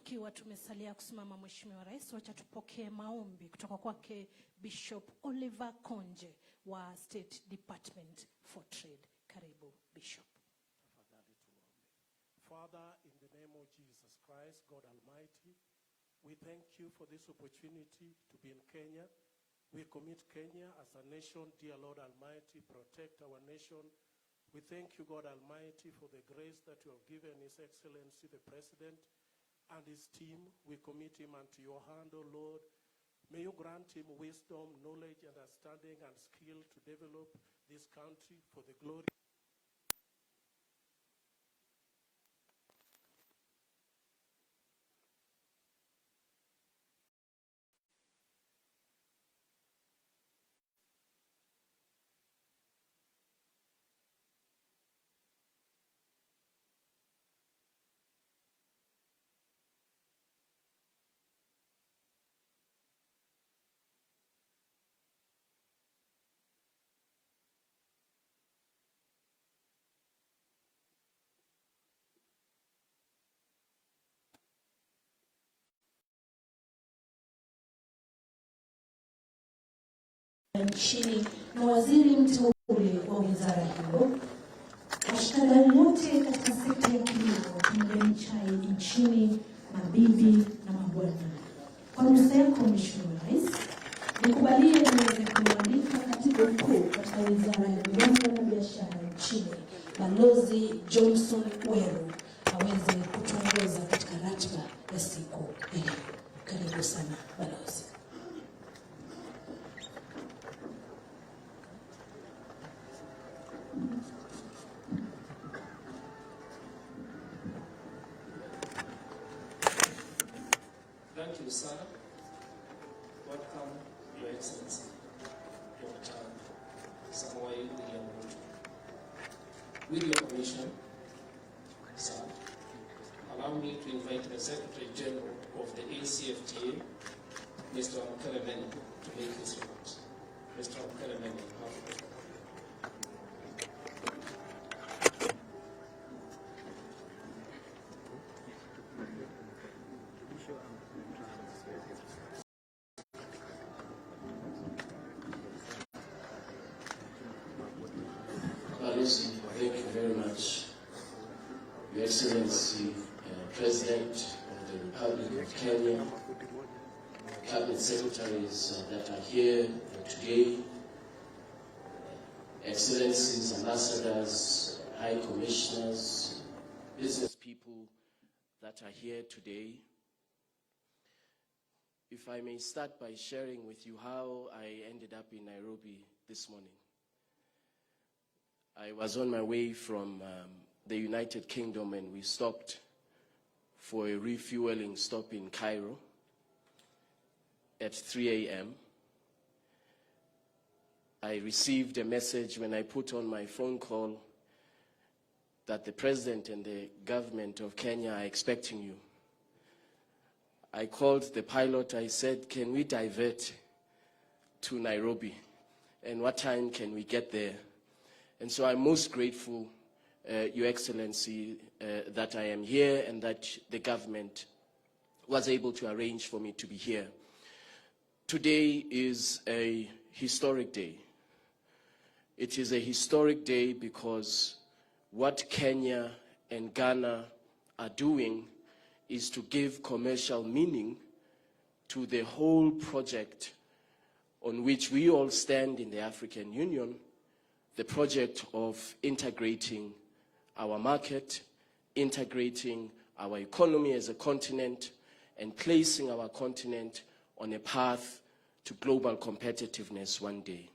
Tukiwa tumesalia kusimama Mheshimiwa Rais, wacha tupokee maombi kutoka kwake Bishop Oliver Konje wa State Department for Trade. Karibu Bishop. Father, in the name of Jesus Christ, God Almighty, we thank you for this opportunity to be in Kenya. We commit Kenya as a nation. Dear Lord Almighty, protect our nation. We thank you, God Almighty, for the grace that you have given His Excellency, the President, and his team. We commit him unto your hand, O Lord. May you grant him wisdom, knowledge, understanding, and skill to develop this country for the glory. Nchini na waziri mteule wa wizara hiyo, washikadau wote katika sekta ya kilimo, majani chai nchini, mabibi na mabwana. Kwa ruhusa yako Mheshimiwa Rais, nikubalie niweze kualika katibu mkuu katika wizara ya viwanda na biashara nchini, Balozi Johnson Uhuru, aweze kutuongoza katika ratiba ya siku hii. Karibu sana Balozi. Thank you, sir. Welcome, Your Excellency, Dr. Samoei William Ruto. With your permission, sir, allow me to invite the Secretary General of the AfCFTA, Mr. Mkelemeni, to make his remarks. Mr. Mkelemeni, thank you very much, Your Excellency, President of the Republic of Kenya, Cabinet Secretaries that are here today, Excellencies, Ambassadors, High Commissioners, business people that are here today. If I may start by sharing with you how I ended up in Nairobi this morning. I was on my way from the United Kingdom and we stopped for a refueling stop in Cairo at 3 a.m. I received a message when I put on my phone call that the President and the government of Kenya are expecting you. I called the pilot. I said, can we divert to Nairobi? And what time can we get there? And so I'm most grateful, Your Excellency, that I am here and that the government was able to arrange for me to be here. Today is a historic day. It is a historic day because what Kenya and Ghana are doing is to give commercial meaning to the whole project on which we all stand in the African Union, the project of integrating our market, integrating our economy as a continent, and placing our continent on a path to global competitiveness one day.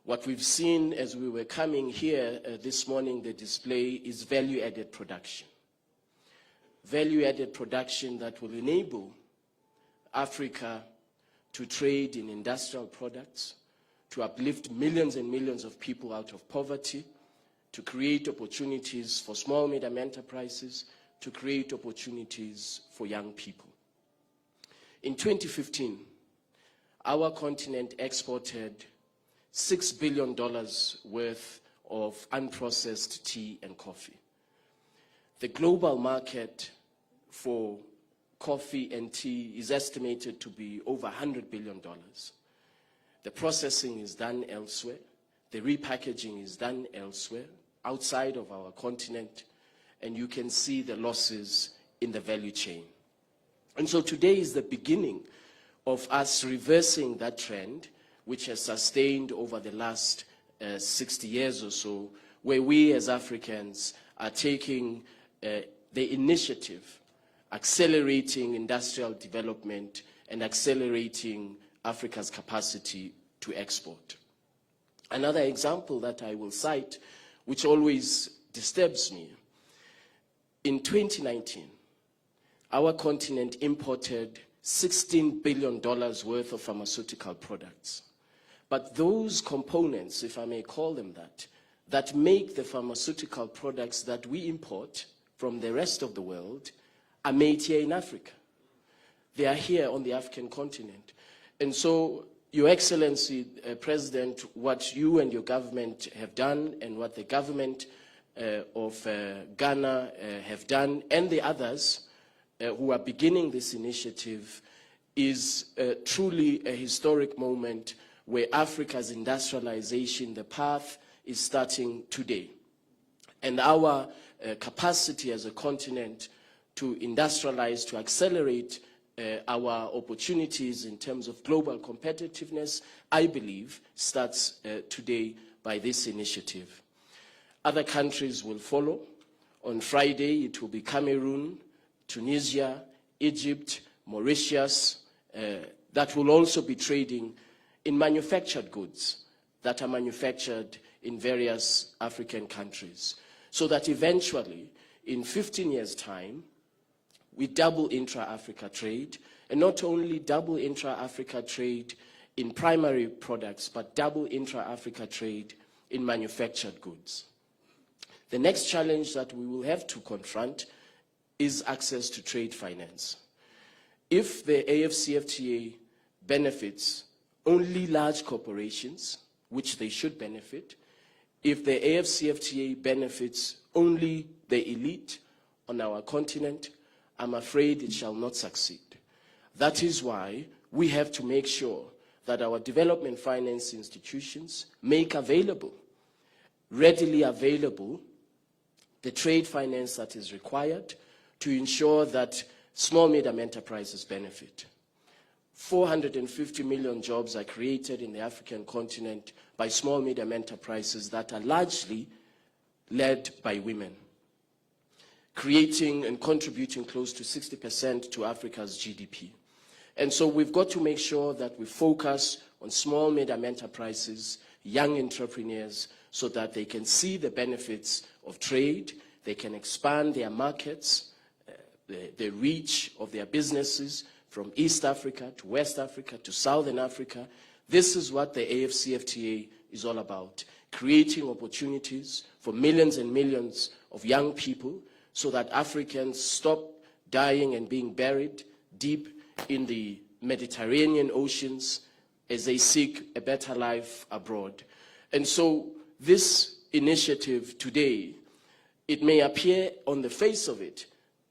What we've seen as we were coming here this morning, the display, is value-added production. Value-added production that will enable Africa to trade in industrial products, to uplift millions and millions of people out of poverty, to create opportunities for small, medium enterprises, to create opportunities for young people. In 2015, our continent exported $6 billion worth of unprocessed tea and coffee. The global market for coffee and tea is estimated to be over $100 billion. The processing is done elsewhere. The repackaging is done elsewhere, outside of our continent, and you can see the losses in the value chain. And so today is the beginning of us reversing that trend, which has sustained over the last 60 years or so, where we as Africans are taking the initiative, accelerating industrial development and accelerating Africa's capacity to export. Another example that I will cite, which always disturbs me, in 2019, our continent imported $16 billion worth of pharmaceutical products. But those components, if I may call them that make the pharmaceutical products that we import from the rest of the world are made here in Africa. They are here on the African continent. And so, Your Excellency, President, what you and your government have done and what the government of Ghana have done, and the others who are beginning this initiative, is truly a historic moment where Africa's industrialization, the path is starting today. And our capacity as a continent to industrialize, to accelerate our opportunities in terms of global competitiveness, I believe, starts today by this initiative. Other countries will follow. On Friday, it will be Cameroon, Tunisia, Egypt, Mauritius, that will also be trading in manufactured goods that are manufactured in various African countries, so that eventually, in 15 years' time, we double intra-Africa trade, and not only double intra-Africa trade in primary products, but double intra-Africa trade in manufactured goods. The next challenge that we will have to confront is access to trade finance. If the AfCFTA benefits only large corporations, which they should benefit, if the AfCFTA benefits only the elite on our continent, I'm afraid it shall not succeed. That is why we have to make sure that our development finance institutions make available, readily available, the trade finance that is required to ensure that small medium enterprises benefit. 450 million jobs are created in the African continent by small medium enterprises that are largely led by women, creating and contributing close to 60% to Africa's GDP. And so we've got to make sure that we focus on small medium enterprises, young entrepreneurs, so that they can see the benefits of trade, they can expand their markets, the reach of their businesses from East Africa to West Africa to Southern Africa. This is what the AfCFTA is all about, creating opportunities for millions and millions of young people so that Africans stop dying and being buried deep in the Mediterranean oceans as they seek a better life abroad. And so this initiative today, it may appear on the face of it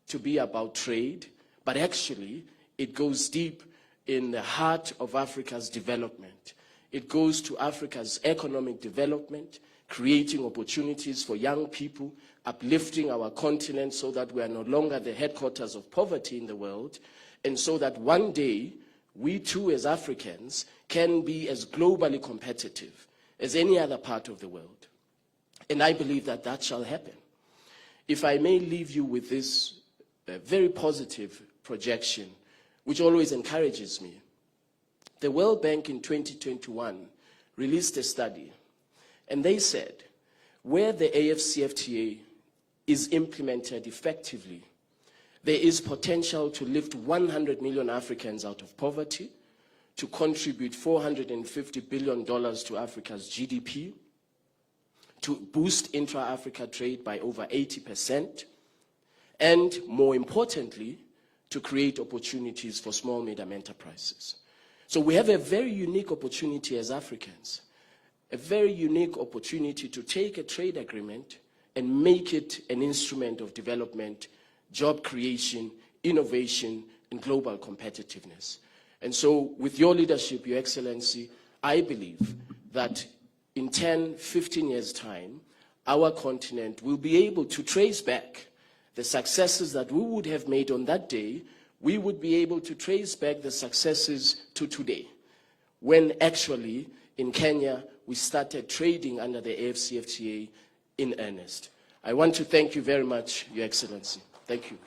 to be about trade, but actually it goes deep in the heart of Africa's development. It goes to Africa's economic development, creating opportunities for young people, uplifting our continent so that we are no longer the headquarters of poverty in the world, and so that one day we too as Africans can be as globally competitive as any other part of the world. And I believe that that shall happen. If I may leave you with this very positive projection, which always encourages me. The World Bank in 2021 released a study, and they said, where the AfCFTA is implemented effectively, there is potential to lift 100 million Africans out of poverty, to contribute $450 billion to Africa's GDP, to boost intra-Africa trade by over 80%, and more importantly, to create opportunities for small medium enterprises. So we have a very unique opportunity as Africans, a very unique opportunity to take a trade agreement and make it an instrument of development, job creation innovation, and global competitiveness. And so with your leadership, Your Excellency, I believe that in 10, 15 years' time, our continent will be able to trace back the successes that we would have made on that day. We would be able to trace back the successes to today, when actually in Kenya we started trading under the AfCFTA in earnest. I want to thank you very much, Your Excellency. Thank you.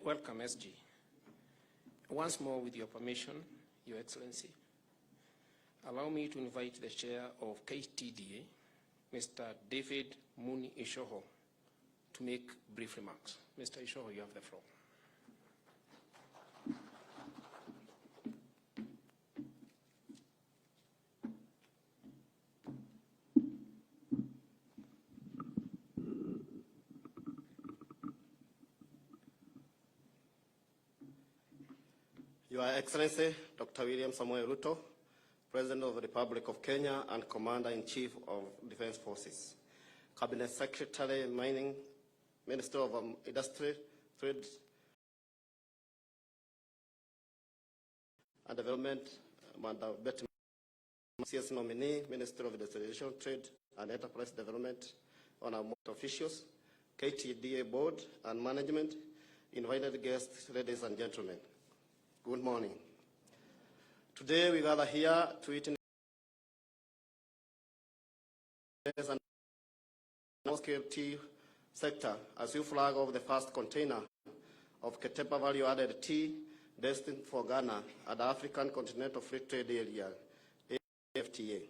Welcome, SG. Once more, with your permission, Your Excellency, allow me to invite the Chair of KTDA, Mr. David Muni Ishoho, to make brief remarks. Mr. Ishoho, you have the floor. Your Excellency, Dr. William Samoei Ruto, President of the Republic of Kenya and Commander-in-Chief of Defense Forces, Cabinet Secretary, Mining, Minister of Industry, Trade and Development, Amanda Betty, CS nominee, Minister of Industrialization, Trade and Enterprise Development, honorable officials, KTDA Board and Management, invited guests, ladies and gentlemen. Good morning. Today we gather here to witness the small-scale tea sector as you flag off the first container of Ketepa value-added tea destined for Ghana at the African Continental Free Trade Area, AfCFTA.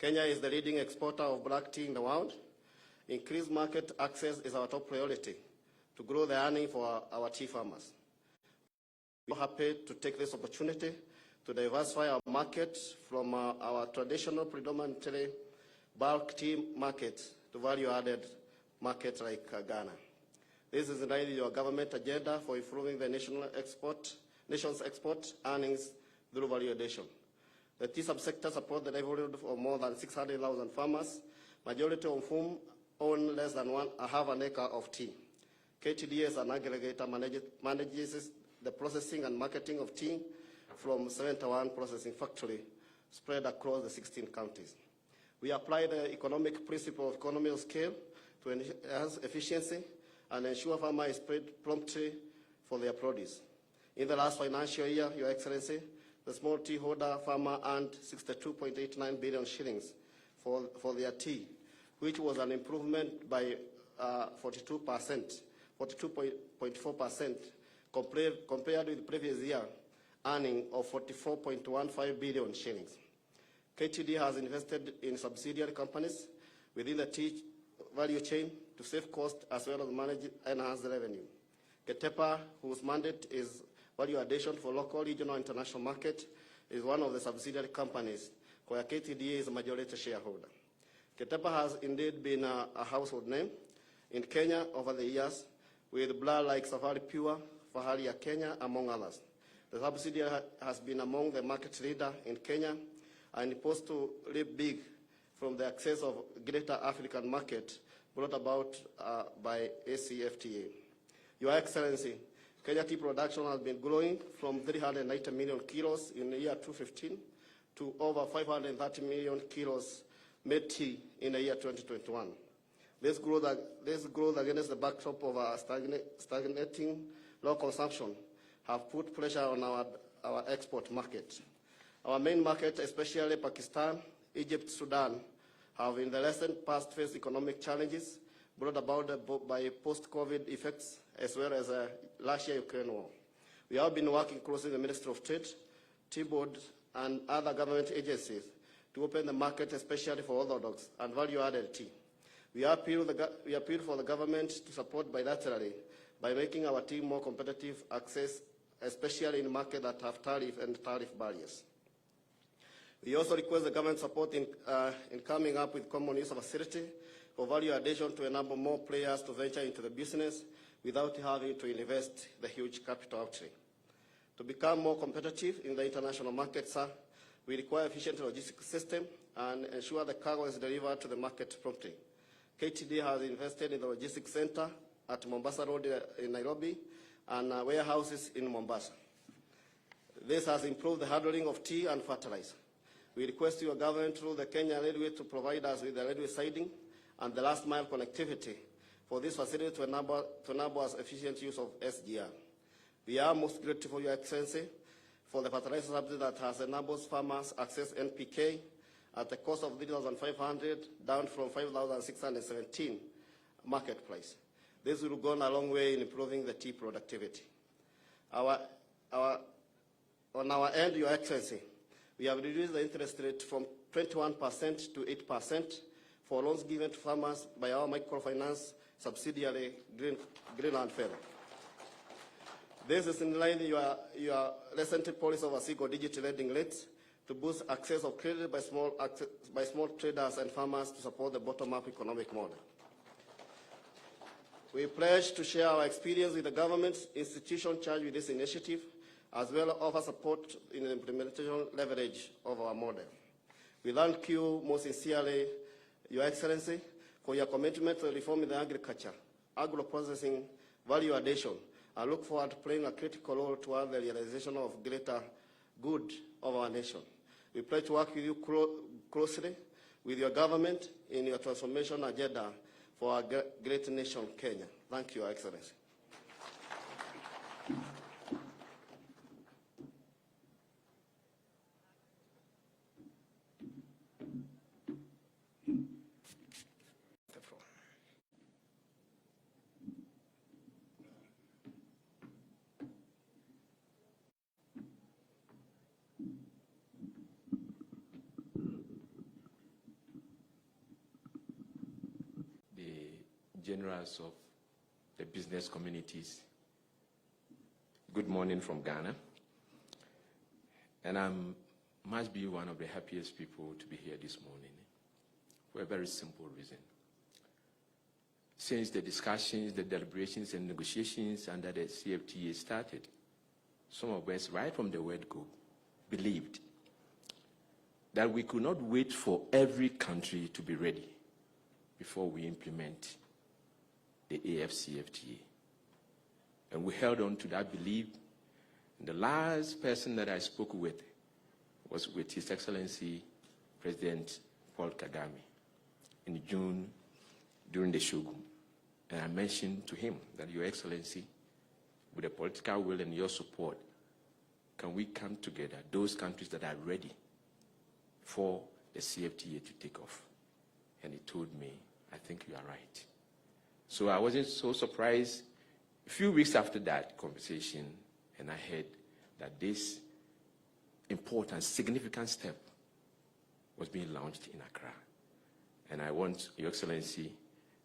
Kenya is the leading exporter of black tea in the world. Increased market access is our top priority to grow the earnings for our tea farmers. We are happy to take this opportunity to diversify our market from our traditional predominantly bulk tea market to value-added markets like Ghana. This is in line with your government agenda for improving the nation's export earnings through value addition. The tea subsector supports the livelihood of more than 600,000 farmers, majority of whom own less than half an acre of tea. KTDA as an aggregator manages the processing and marketing of tea from 71 processing factories spread across the 16 counties. We apply the economic principle of economy of scale to enhance efficiency and ensure farmers is paid promptly for their produce. In the last financial year, Your Excellency, the small tea holder farmer earned 62.89 billion shillings for their tea, which was an improvement by 42.4% compared with the previous year, earning of 44.15 billion shillings. KTD has invested in subsidiary companies within the tea value chain to save costs as well as manage enhanced revenue. Ketepa, whose mandate is value addition for local, regional, and international market, is one of the subsidiary companies where KTDA is a majority shareholder. Ketepa has indeed been a household name in Kenya over the years, with blood like Safari Pure, Fahari ya Kenya, among others. The subsidiary has been among the market leader in Kenya and supposed to live big from the access of greater African market brought about by AfCFTA. Your Excellency, Kenya tea production has been growing from 390 million kilos in the year 2015 to over 530 million kilos made tea in the year 2021. This growth against the backdrop of stagnating low consumption have put pressure on our export market. Our main market, especially Pakistan, Egypt, Sudan, have in the recent past faced economic challenges brought about by post-COVID effects as well as Russia-Ukraine war. We have been working closely with the Ministry of Trade, Tea Board, and other government agencies to open the market, especially for orthodox and value-added tea. We appeal for the government to support bilaterally by making our tea more competitive access, especially in markets that have tariff barriers. We also request the government support in coming up with common use facility for value addition to enable more players to venture into the business without having to invest the huge capital outlay. To become more competitive in the international market, sir, we require efficient logistics system and ensure the cargo is delivered to the market promptly. KTD has invested in the logistics center at Mombasa Road in Nairobi and warehouses in Mombasa. This has improved the handling of tea and fertilizer. We request your government through the Kenya Railway to provide us with the railway siding and the last mile connectivity for this facility to enable us efficient use of SGR. We are most grateful, Your Excellency, for the fertilizer subsidy that has enabled farmers access NPK at the cost of 3,500, down from 5,617 market price. This will go a long way in improving the tea productivity. On our end, Your Excellency, we have reduced the interest rate from 21% to 8% for loans given to farmers by our microfinance subsidiary, Greenland Fellow. This is in line with your recent policy of a single-digit lending rates to boost access of credit by small traders and farmers to support the bottom-up economic model. We pledge to share our experience with the government institution charged with this initiative, as well as offer support in the implementation leverage of our model. We thank you most sincerely, Your Excellency, for your commitment to reform in the agriculture, agro-processing, value addition. I look forward to playing a critical role toward the realization of greater good of our nation. We pledge to work with you closely with your government in your transformation agenda for our great nation, Kenya. Thank you, Your Excellency. Generals of the business communities, good morning from Ghana. And I must be one of the happiest people to be here this morning for a very simple reason. Since the discussions, the deliberations and negotiations under the CFTA started, some of us, right from the word go, believed that we could not wait for every country to be ready before we implement the AfCFTA. And we held on to that belief. And the last person that I spoke with was with His Excellency President Paul Kagame in June during the Shogun. And I mentioned to him that, Your Excellency, with the political will and your support, can we come together, those countries that are ready for the CFTA to take off? And he told me, I think you are right. So I wasn't so surprised. A few weeks after that conversation, and I heard that this important, significant step was being launched in Accra. And I want, Your Excellency,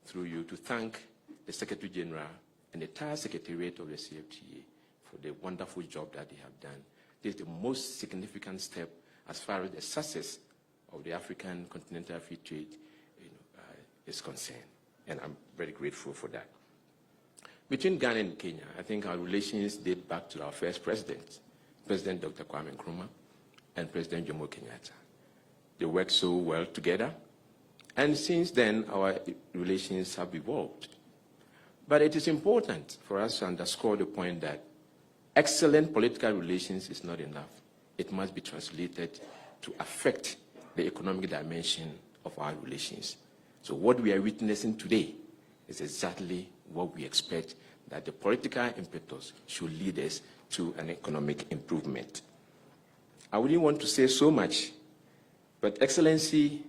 through you, to thank the Secretary General and the entire Secretariat of the CFTA for the wonderful job that they have done. This is the most significant step as far as the success of the African Continental Free Trade is concerned. And I'm very grateful for that. Between Ghana and Kenya, I think our relations date back to our first president, President Dr. Kwame Nkrumah and President Jomo Kenyatta. They worked so well together, and since then, our relations have evolved. But it is important for us to underscore the point that excellent political relations is not enough. It must be translated to affect the economic dimension of our relations. So what we are witnessing today is exactly what we expect, that the political impetus should lead us to an economic improvement. I wouldn't want to say so much, but Excellency,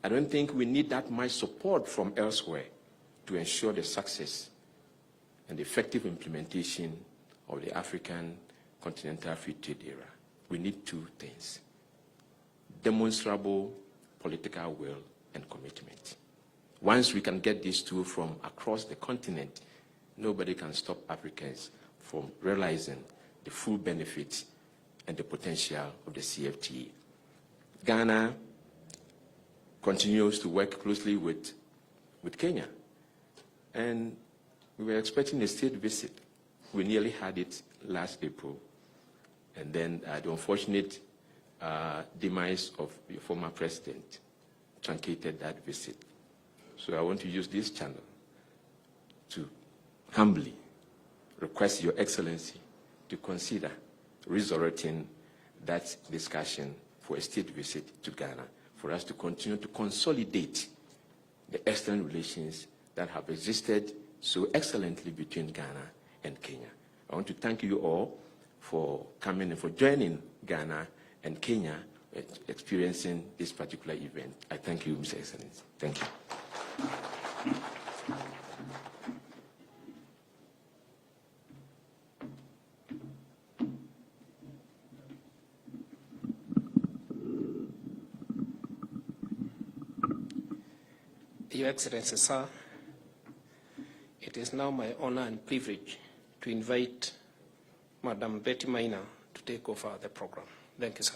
I don't think we need that much support from elsewhere to ensure the success and the effective implementation of the African Continental Free Trade era. We need two things: demonstrable political will and commitment. Once we can get these two from across the continent, nobody can stop Africans from realizing the full benefits and the potential of the CFTA. Ghana continues to work closely with Kenya, and we were expecting a state visit. We nearly had it last April, and then the unfortunate demise of your former president truncated that visit. So I want to use this channel to humbly request Your Excellency to consider resurrecting that discussion for a state visit to Ghana, for us to continue to consolidate the excellent relations that have existed so excellently between Ghana and Kenya. I want to thank you all for coming and for joining Ghana and Kenya experiencing this particular event. I thank you, Mr. Excellency. Thank you. Your Excellency, sir, it is now my honor and privilege to invite Madam Betty Maina to take over the program. Thank you, sir.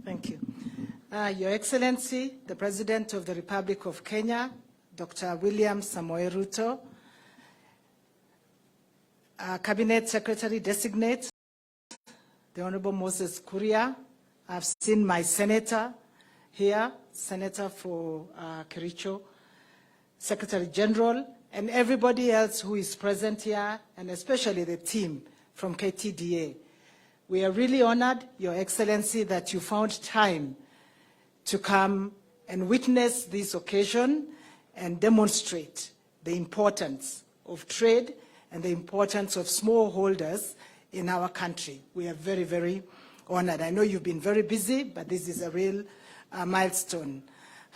Thank you. Your Excellency, the President of the Republic of Kenya, Dr. William Samoei Ruto, Cabinet Secretary-designate, the Honorable Moses Kuria. I've seen my senator here, Senator for Kericho, Secretary General, and everybody else who is present here, and especially the team from KTDA. We are really honored, Your Excellency, that you found time to come and witness this occasion and demonstrate the importance of trade and the importance of smallholders in our country. We are very, very honored. I know you've been very busy, but this is a real milestone.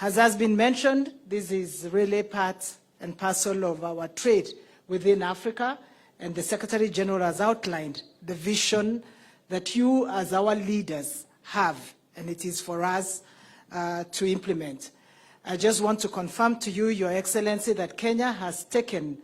As has been mentioned, this is really part and parcel of our trade within Africa, and the Secretary General has outlined the vision that you as our leaders have, and it is for us to implement. I just want to confirm to you, Your Excellency, that Kenya has taken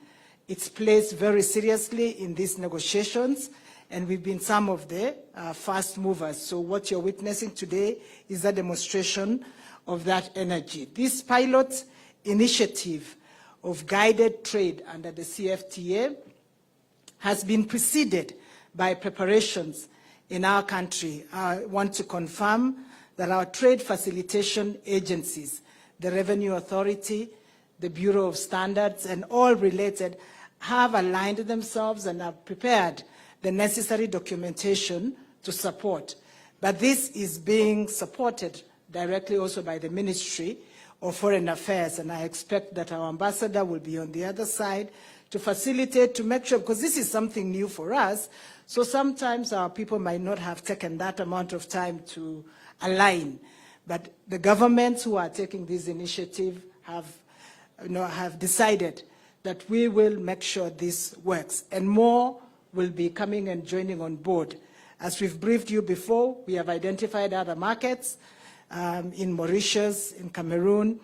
its place very seriously in these negotiations, and we've been some of the fast movers. So what you're witnessing today is a demonstration of that energy. This pilot initiative of guided trade under the CFTA has been preceded by preparations in our country. I want to confirm that our trade facilitation agencies, the Revenue Authority, the Bureau of Standards, and all related have aligned themselves and have prepared the necessary documentation to support. But this is being supported directly also by the Ministry of Foreign Affairs, and I expect that our ambassador will be on the other side to facilitate, to make sure, because this is something new for us, so sometimes our people might not have taken that amount of time to align. But the governments who are taking this initiative have decided that we will make sure this works, and more will be coming and joining on board. As we've briefed you before, we have identified other markets in Mauritius, in Cameroon,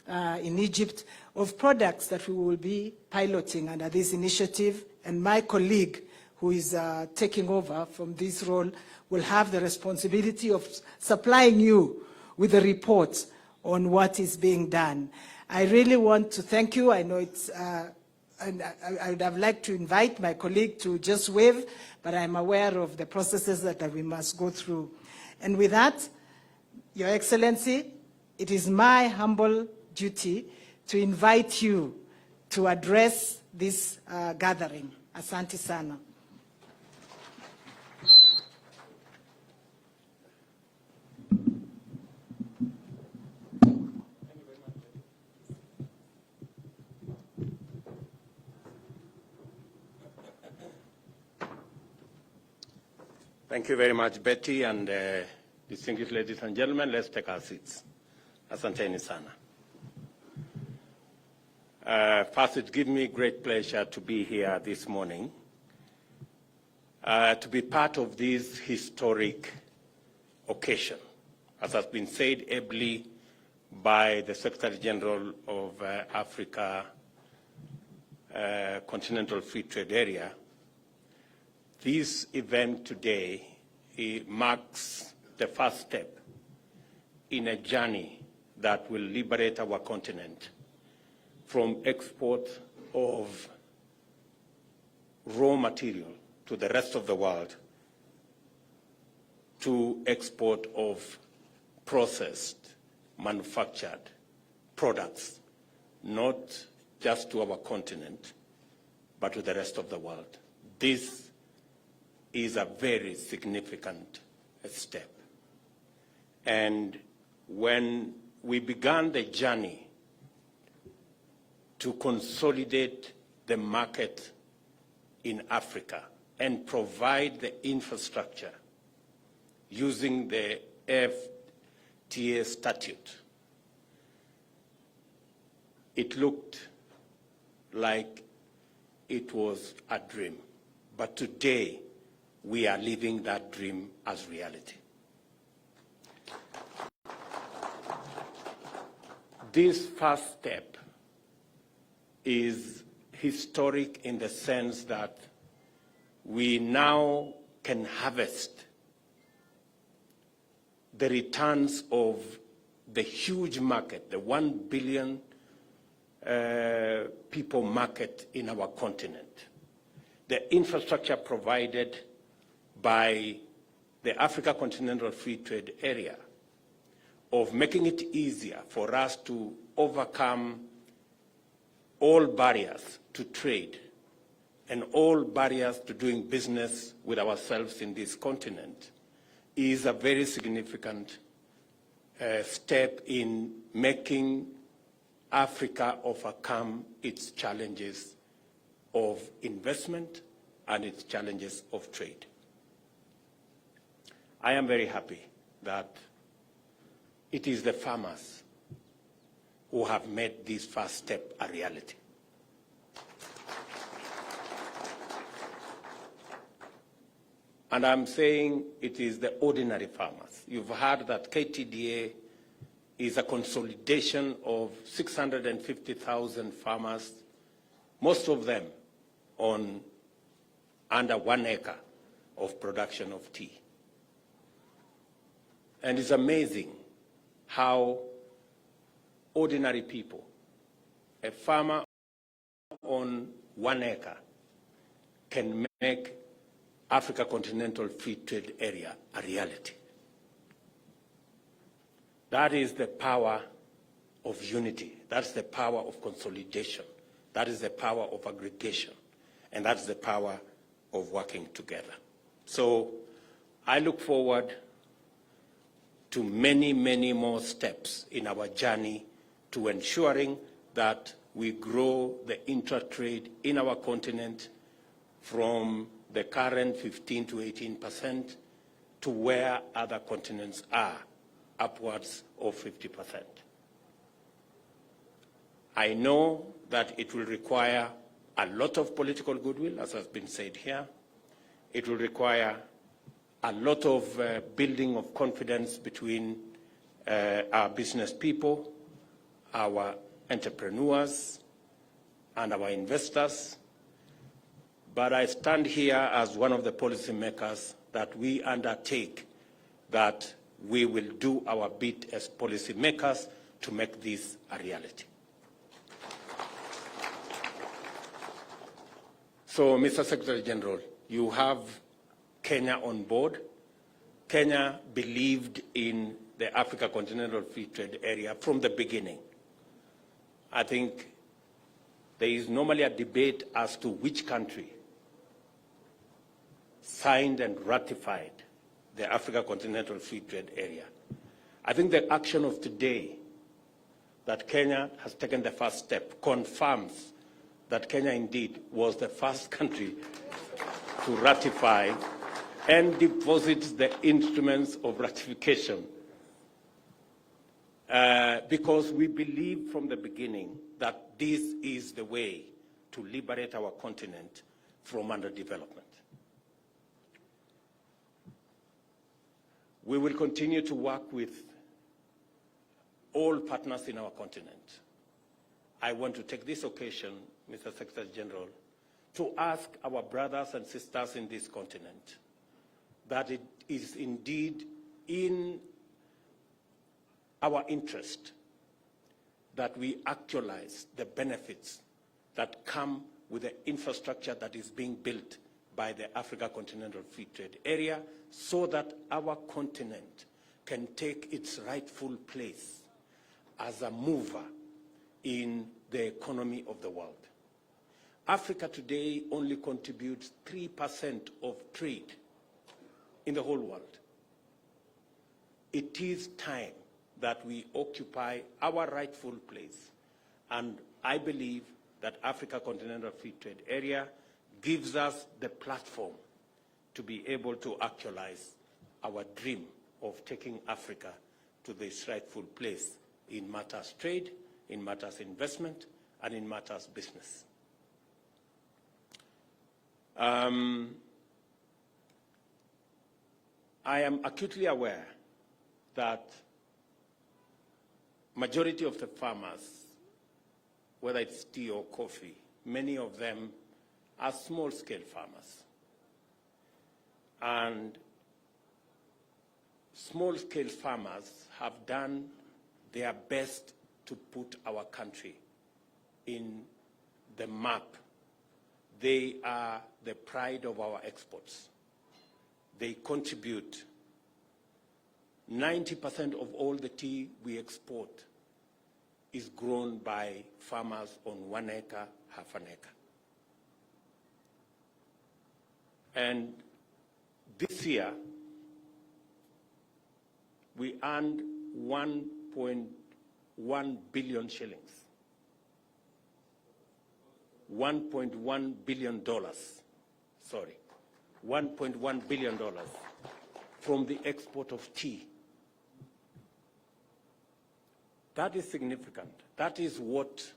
in Egypt, of products that we will be piloting under this initiative, and my colleague who is taking over from this role will have the responsibility of supplying you with a report on what is being done. I really want to thank you. I know it's, and I would have liked to invite my colleague to just wave, but I'm aware of the processes that we must go through. And with that, Your Excellency, it is my humble duty to invite you to address this gathering. Asante sana. Thank you very much, Betty, and distinguished ladies and gentlemen, let's take our seats. Asanteni sana. First, it gives me great pleasure to be here this morning, to be part of this historic occasion, as has been said ably by the Secretary General of Africa Continental Free Trade Area. This event today marks the first step in a journey that will liberate our continent from export of raw material to the rest of the world to export of processed, manufactured products, not just to our continent, but to the rest of the world. This is a very significant step. And when we began the journey to consolidate the market in Africa and provide the infrastructure using the AfCFTA statute, it looked like it was a dream. But today, we are living that dream as reality. This first step is historic in the sense that we now can harvest the returns of the huge market, the 1 billion people market in our continent. The infrastructure provided by the Africa Continental Free Trade Area of making it easier for us to overcome all barriers to trade and all barriers to doing business with ourselves in this continent is a very significant step in making Africa overcome its challenges of investment and its challenges of trade. I am very happy that it is the farmers who have made this first step a reality. And I'm saying it is the ordinary farmers. You've heard that KTDA is a consolidation of 650,000 farmers, most of them on under 1 acre of production of tea. And it's amazing how ordinary people, a farmer on 1 acre, can make Africa Continental Free Trade Area a reality. That is the power of unity. That's the power of consolidation. That is the power of aggregation. And that's the power of working together. So I look forward to many, many more steps in our journey to ensuring that we grow the intra-trade in our continent from the current 15 to 18% to where other continents are, upwards of 50%. I know that it will require a lot of political goodwill, as has been said here. It will require a lot of building of confidence between our business people, our entrepreneurs, and our investors. But I stand here as one of the policymakers that we undertake that we will do our bit as policymakers to make this a reality. So, Mr. Secretary General, you have Kenya on board. Kenya believed in the Africa Continental Free Trade Area from the beginning. I think there is normally a debate as to which country signed and ratified the Africa Continental Free Trade Area. I think the action of today that Kenya has taken the first step confirms that Kenya indeed was the first country to ratify and deposits the instruments of ratification because we believe from the beginning that this is the way to liberate our continent from underdevelopment. We will continue to work with all partners in our continent. I want to take this occasion, Mr. Secretary General, to ask our brothers and sisters in this continent that it is indeed in our interest that we actualize the benefits that come with the infrastructure that is being built by the Africa Continental Free Trade Area, so that our continent can take its rightful place as a mover in the economy of the world. Africa today only contributes 3% of trade in the whole world. It is time that we occupy our rightful place, and I believe that Africa Continental Free Trade Area gives us the platform to be able to actualize our dream of taking Africa to this rightful place in matters trade, in matters investment, and in matters business. I am acutely aware that majority of the farmers, whether it's tea or coffee, many of them are small-scale farmers. And small-scale farmers have done their best to put our country in the map. They are the pride of our exports. They contribute 90% of all the tea we export is grown by farmers on 1 acre, half an acre. And this year, we earned 1.1 billion shillings. $1.1 billion, sorry, $1.1 billion from the export of tea. That is significant. That is what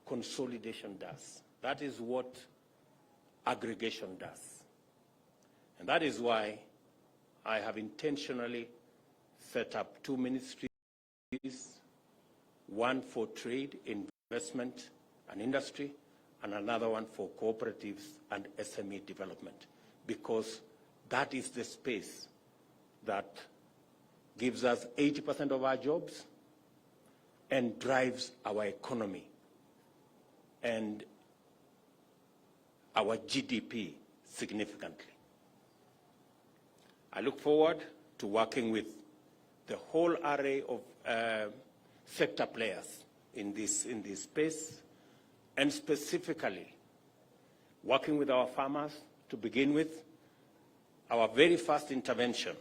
consolidation does. That is what aggregation does. And that is why I have intentionally set up 2 ministries, one for trade, investment, and industry, and another one for cooperatives and SME development, because that is the space that gives us 80% of our jobs and drives our economy and our GDP significantly. I look forward to working with the whole array of sector players in this space, and specifically working with our farmers to begin with. Our very first intervention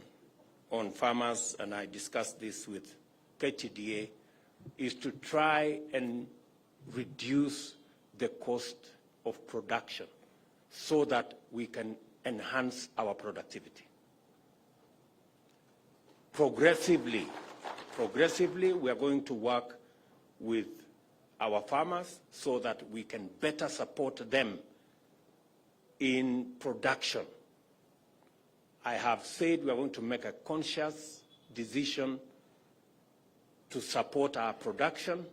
on farmers, and I discussed this with KTDA, is to try and reduce the cost of production so that we can enhance our productivity. Progressively, we are going to work with our farmers so that we can better support them in production. I have said we are going to make a conscious decision to support our production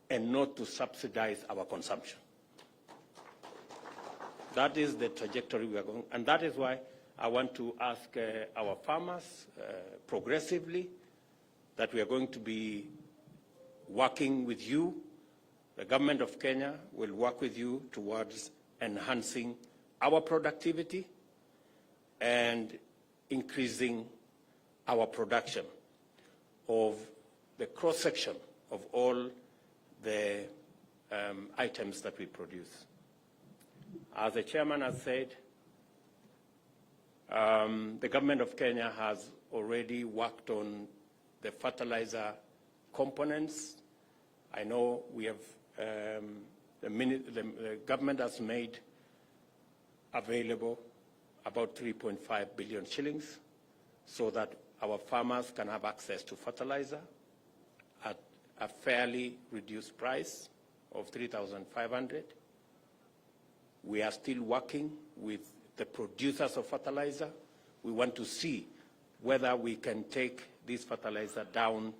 and not to subsidize our consumption. That is the trajectory we are going, and that is why I want to ask our farmers progressively that we are going to be working with you. The government of Kenya will work with you towards enhancing our productivity and increasing our production of the cross-section of all the items that we produce. As the chairman has said, the government of Kenya has already worked on the fertilizer components. I know we have, the government has made available about 3.5 billion shillings so that our farmers can have access to fertilizer at a fairly reduced price of 3,500. We are still working with the producers of fertilizer. We want to see whether we can take this fertilizer down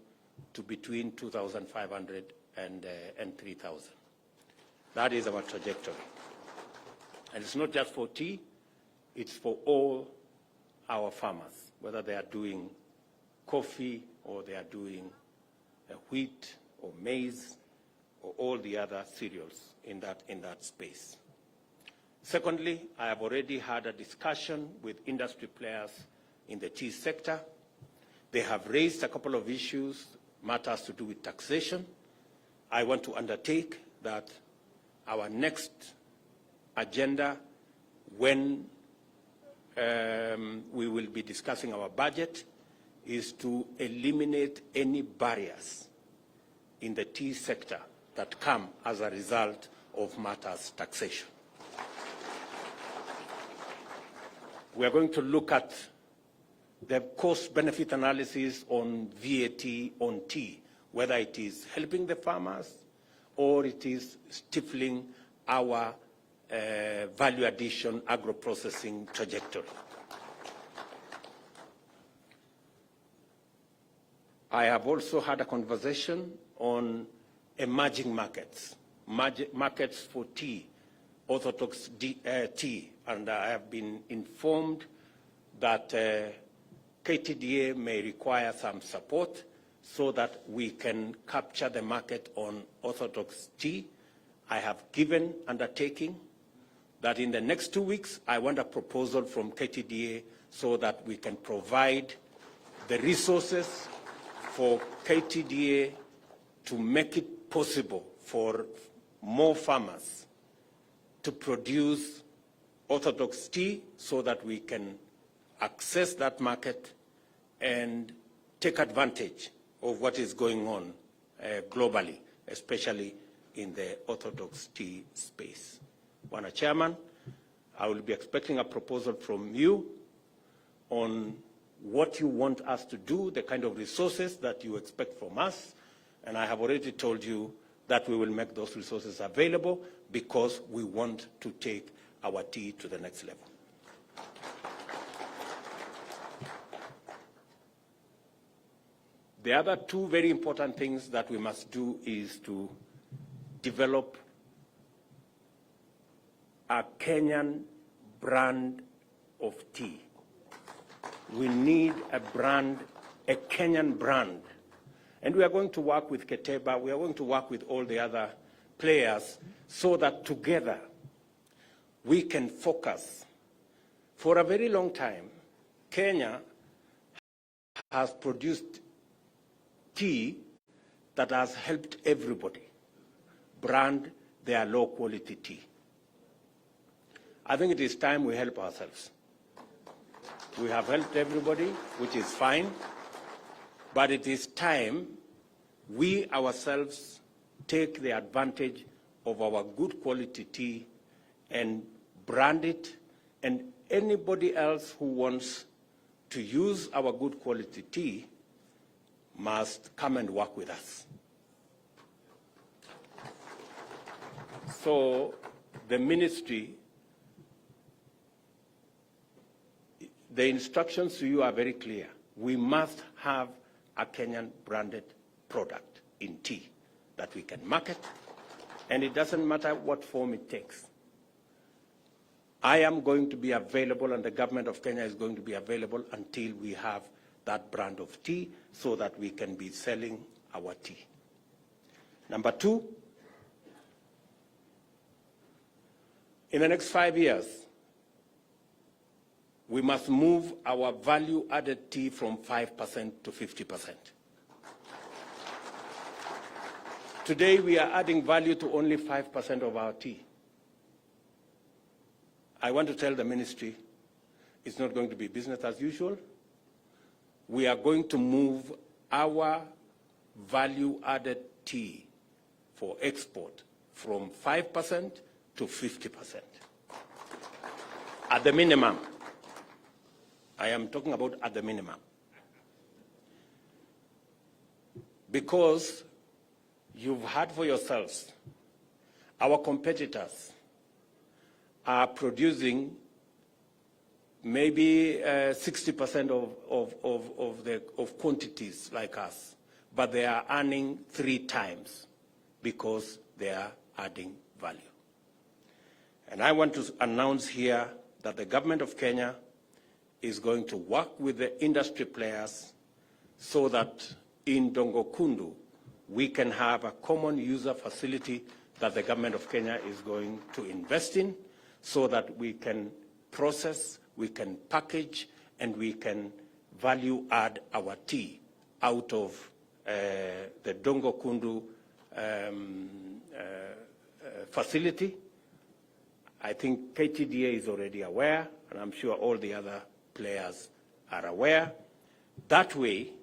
to between 2,500 and 3,000. That is our trajectory. And it's not just for tea, it's for all our farmers, whether they are doing coffee or they are doing wheat or maize or all the other cereals in that space. Secondly, I have already had a discussion with industry players in the tea sector. They have raised a couple of issues, matters to do with taxation. I want to undertake that our next agenda, when we will be discussing our budget, is to eliminate any barriers in the tea sector that come as a result of matters taxation. We are going to look at the cost-benefit analysis on VAT on tea, whether it is helping the farmers or it is stifling our value addition agro-processing trajectory. I have also had a conversation on emerging markets, markets for tea, orthodox tea, and I have been informed that KTDA may require some support so that we can capture the market on orthodox tea. I have given undertaking that in the next 2 weeks, I want a proposal from KTDA so that we can provide the resources for KTDA to make it possible for more farmers to produce orthodox tea so that we can access that market and take advantage of what is going on globally, especially in the orthodox tea space. Mr. Chairman, I will be expecting a proposal from you on what you want us to do, the kind of resources that you expect from us, and I have already told you that we will make those resources available because we want to take our tea to the next level. The other two very important things that we must do is to develop a Kenyan brand of tea. We need a brand, a Kenyan brand. And we are going to work with Keteba, we are going to work with all the other players so that together we can focus. For a very long time, Kenya has produced tea that has helped everybody brand their low-quality tea. I think it is time we help ourselves. We have helped everybody, which is fine, but it is time we ourselves take the advantage of our good quality tea and brand it, and anybody else who wants to use our good quality tea must come and work with us. So the ministry, the instructions to you are very clear. We must have a Kenyan branded product in tea that we can market, and it doesn't matter what form it takes. I am going to be available, and the government of Kenya is going to be available until we have that brand of tea so that we can be selling our tea. Number two, in the next 5 years, we must move our value-added tea from 5% to 50%. Today, we are adding value to only 5% of our tea. I want to tell the ministry it's not going to be business as usual. We are going to move our value-added tea for export from 5% to 50%. At the minimum. I am talking about at the minimum. Because you've heard for yourselves, our competitors are producing maybe 60% of quantities like us, but they are earning 3 times because they are adding value. And I want to announce here that the government of Kenya is going to work with the industry players so that in Dongokundu, we can have a common user facility that the government of Kenya is going to invest in so that we can process, we can package, and we can value add our tea out of the Dongokundu facility. I think KTDA is already aware, and I'm sure all the other players are aware. That way,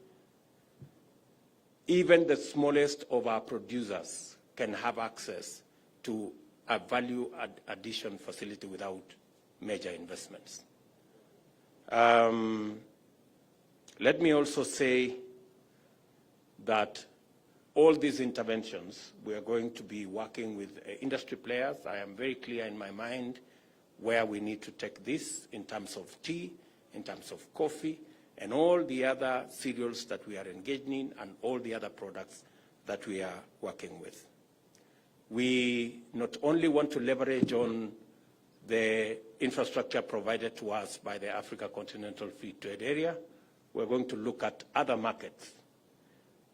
even the smallest of our producers can have access to a value addition facility without major investments. Let me also say that all these interventions, we are going to be working with industry players. I am very clear in my mind where we need to take this in terms of tea, in terms of coffee, and all the other cereals that we are engaging in, and all the other products that we are working with. We not only want to leverage on the infrastructure provided to us by the Africa Continental Free Trade Area, we're going to look at other markets.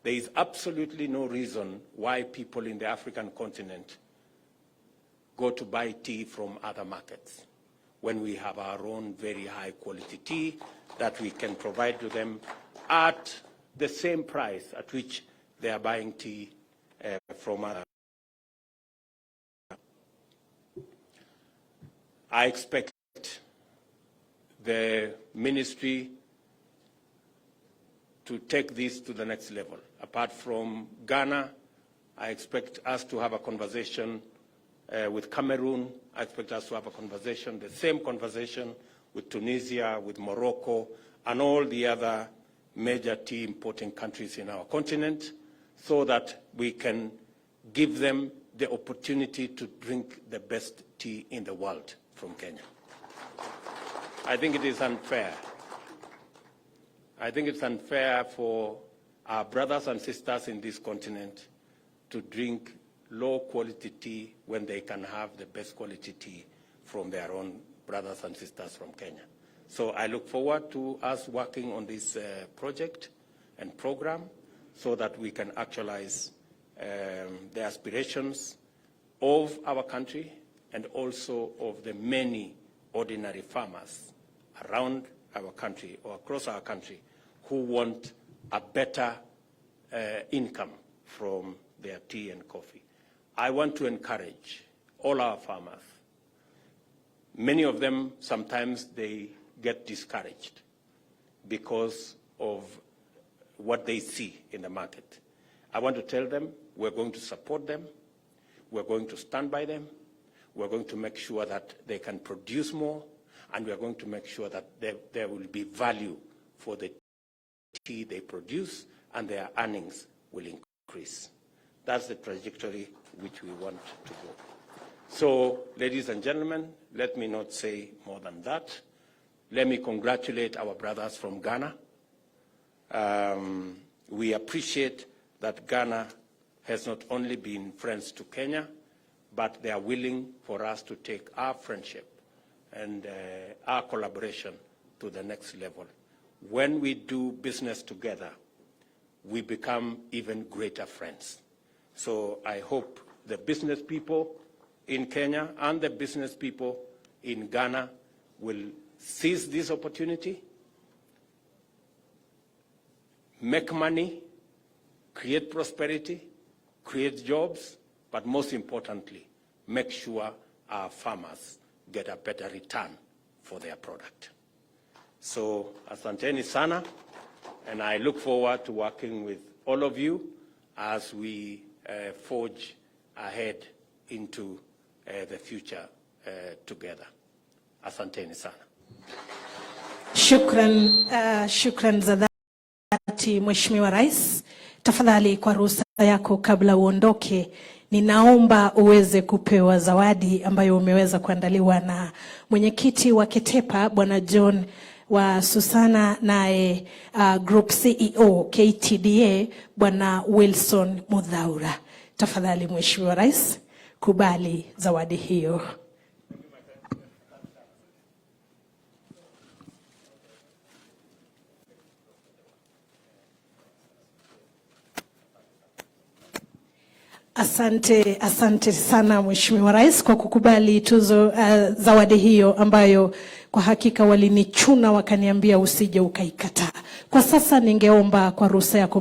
There is absolutely no reason why people in the African continent go to buy tea from other markets when we have our own very high quality tea that we can provide to them at the same price at which they are buying tea from other. I expect the ministry to take this to the next level. Apart from Ghana, I expect us to have a conversation with Cameroon. I expect us to have a conversation, the same conversation with Tunisia, with Morocco, and all the other major tea importing countries in our continent, so that we can give them the opportunity to drink the best tea in the world from Kenya. I think it is unfair. I think it's unfair for our brothers and sisters in this continent to drink low-quality tea when they can have the best quality tea from their own brothers and sisters from Kenya. So I look forward to us working on this project and program so that we can actualize the aspirations of our country and also of the many ordinary farmers around our country or across our country who want a better income from their tea and coffee. I want to encourage all our farmers. Many of them, sometimes they get discouraged because of what they see in the market. I want to tell them we're going to support them, we're going to stand by them, we're going to make sure that they can produce more, and we're going to make sure that there will be value for the tea they produce, and their earnings will increase. That's the trajectory which we want to go. So, ladies and gentlemen, let me not say more than that. Let me congratulate our brothers from Ghana. We appreciate that Ghana has not only been friends to Kenya, but they are willing for us to take our friendship and our collaboration to the next level. When we do business together, we become even greater friends. So I hope the business people in Kenya and the business people in Ghana will seize this opportunity, make money, create prosperity, create jobs, but most importantly, make sure our farmers get a better return for their product. So, asanteni sana, and I look forward to working with all of you as we forge ahead into the future together. Asanteni sana. Shukran za dhati Mheshimiwa Rais. Tafadhali kwa ruhusa yako kabla uondoke, ninaomba uweze kupewa zawadi ambayo umeweza kuandaliwa na mwenyekiti wa Ketepa Bwana John wa Susana, naye Group CEO KTDA Bwana Wilson Mudhaura. Tafadhali Mheshimiwa Rais, kubali zawadi hiyo. Asante sana Mheshimiwa Rais kwa kukubali tuzo zawadi hiyo ambayo kwa hakika walinichuna wakaniambia usije ukaikataa. Kwa sasa ningeomba kwa ruhusa yako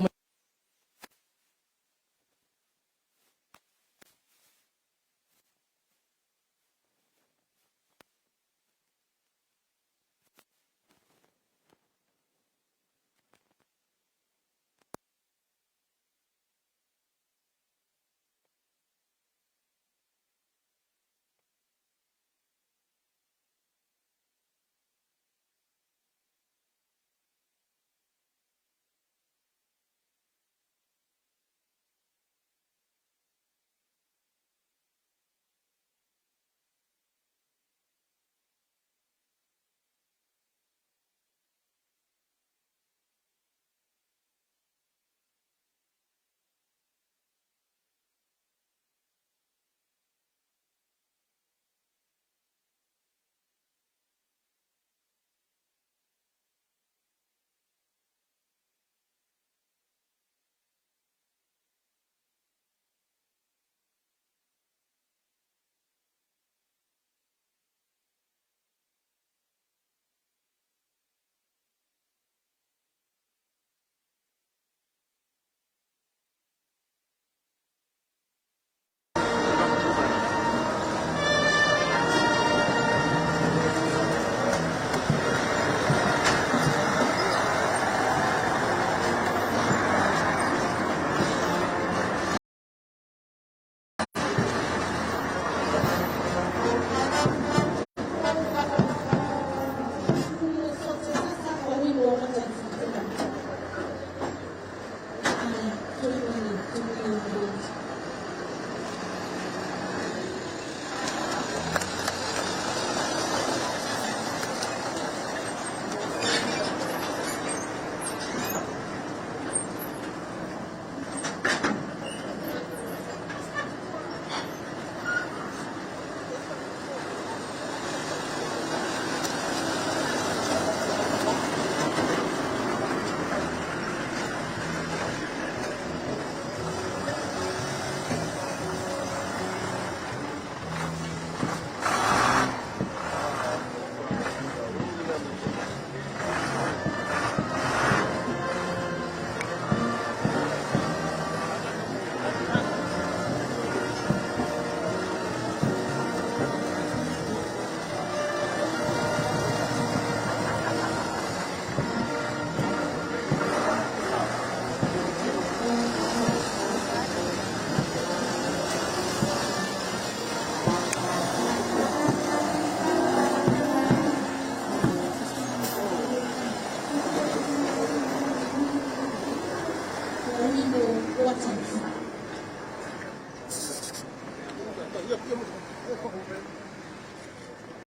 Gracias.